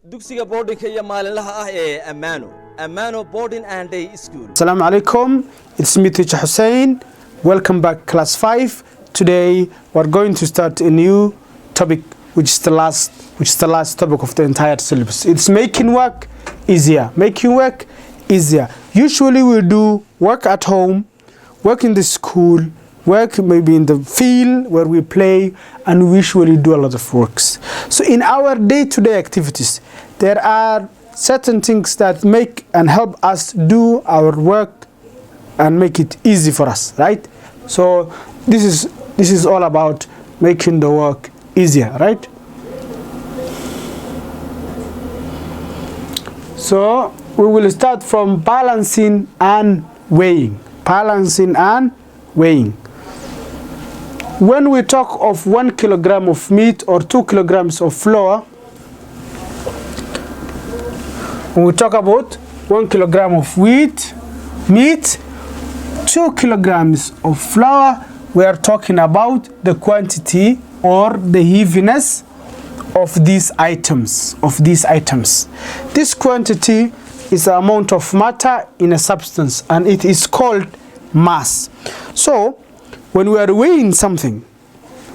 dugsiga boardingka iyo maalinlaha ah ee Amano Boarding and Day School. Assalamu alaikum. It's me, Teacher Hussein. Welcome back, Class 5. Today we're going to start a new topic, which is the last topic of the entire syllabus. It's making work easier. Making work easier. Usually we do work at home, work in the school, work maybe in the field where we play, and we usually do a lot of works. So in our day-to-day activities, there are certain things that make and help us do our work and make it easy for us, right? So this is all about making the work easier, right? So we will start from balancing and weighing. Balancing and weighing. When we talk of 1 kilogram of meat or 2 kilograms of flour, when we talk about 1 kilogram of meat, 2 kilograms of flour, we are talking about the quantity or the heaviness of these items. This quantity is the amount of matter in a substance, and it is called mass. So when we are weighing something,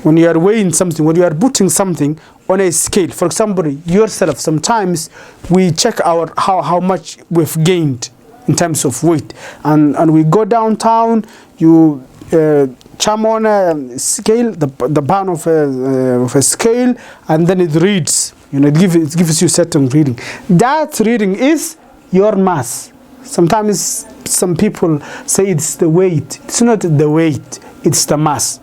when you are putting something on a scale, for example, yourself, sometimes we check how much we've gained in terms of weight, and we go downtown, you charm on a scale, the band of a scale, and then it reads, it gives you certain reading. That reading is your mass. Sometimes some people say it's the weight. It's not the weight, it's the mass.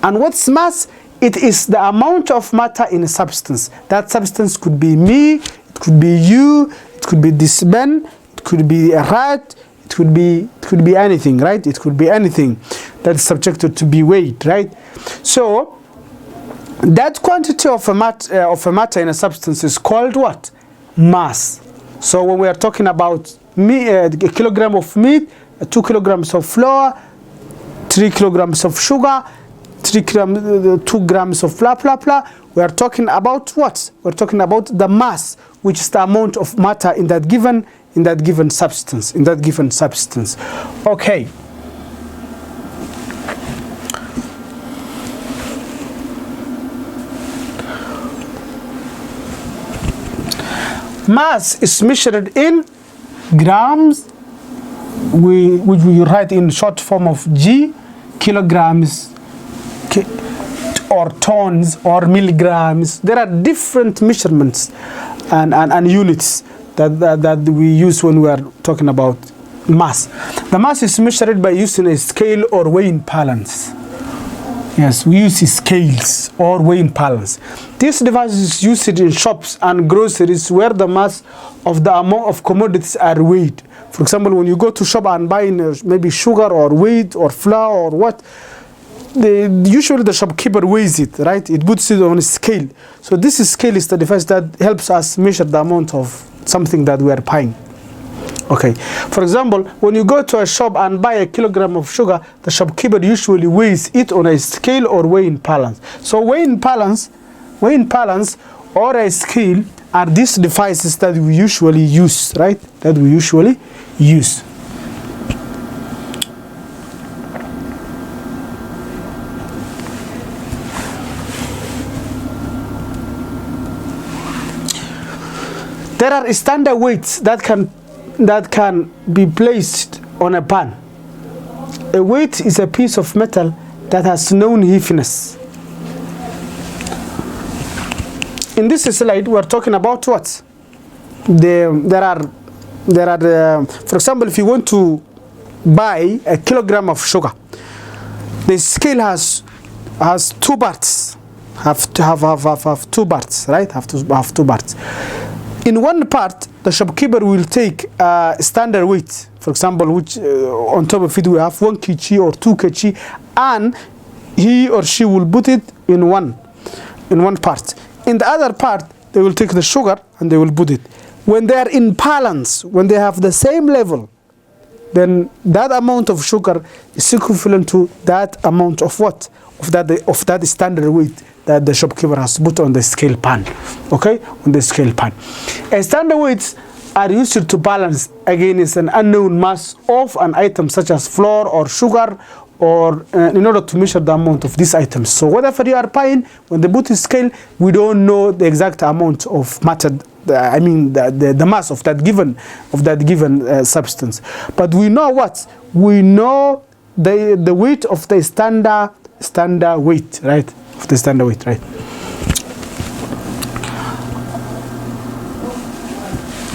And what's mass? It is the amount of matter in a substance. That substance could be me, it could be you, it could be this man, it could be a rat, it could be anything, right? It could be anything that is subjected to be weighed, right? So that quantity of a matter in a substance is called what? Mass. So when we are talking about a kilogram of meat, 2 kilograms of flour, 3 kilograms of sugar, 2 grams of blah blah blah, we are talking about what? We're talking about the mass, which is the amount of matter in that given substance. Okay. Mass is measured in grams, which we write in short form of G, kilograms, or tons, or milligrams. There are different measurements and units that we use when we are talking about mass. The mass is measured by using a scale or weighing balance. Yes, we use scales or weighing balance. This device is used in shops and groceries where the mass of the amount of commodities are weighed. For example, when you go to shop and buy maybe sugar or wheat or flour or what, usually the shopkeeper weighs it, right? It puts it on a scale. So this scale is the device that helps us measure the amount of something that we are buying. Okay, for example, when you go to a shop and buy a kilogram of sugar, the shopkeeper usually weighs it on a scale or weighing balance. So weighing balance or a scale are these devices that we usually use, right? That we usually use. There are standard weights that can be placed on a pan. A weight is a piece of metal that has known heaviness. In this slide, we are talking about what? There are for example, if you want to buy a kilogram of sugar, the scale has 2 parts. Have 2 parts, right? Have two parts. In one part, the shopkeeper will take a standard weight, for example, which on top of it we have 1 kg or 2 kg, and he or she will put it in one part. In the other part, they will take the sugar and they will put it. When they are in balance, when they have the same level, then that amount of sugar is equivalent to that amount of what? Of that standard weight that the shopkeeper has put on the scale pan. Okay, on the scale pan. Standard weights are used to balance against an unknown mass of an item such as flour or sugar, or in order to measure the amount of these items. So whatever you are buying, when they put a scale, we don't know the exact amount of matter, the mass of that given substance. But we know what? We know the weight of the standard weight, right? Of the standard weight, right?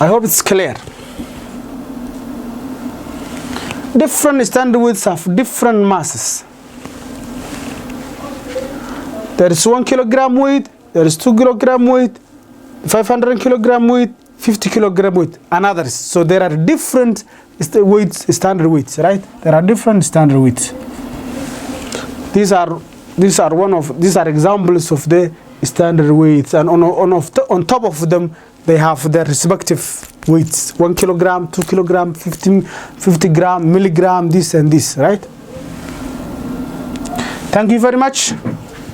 I hope it's clear. Different standard weights have different masses. There is 1 kilogram weight, there is 2 kilogram weight, 500 kilogram weight, 50 kilogram weight, and others. So there are different weights, standard weights, right? There are different standard weights. These are examples of the standard weights, and on top of them they have their respective weights: 1 kilogram, 2 kilogram, 50 gram, milligram, this and this, right? Thank you very much.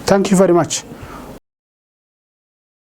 Thank you very much.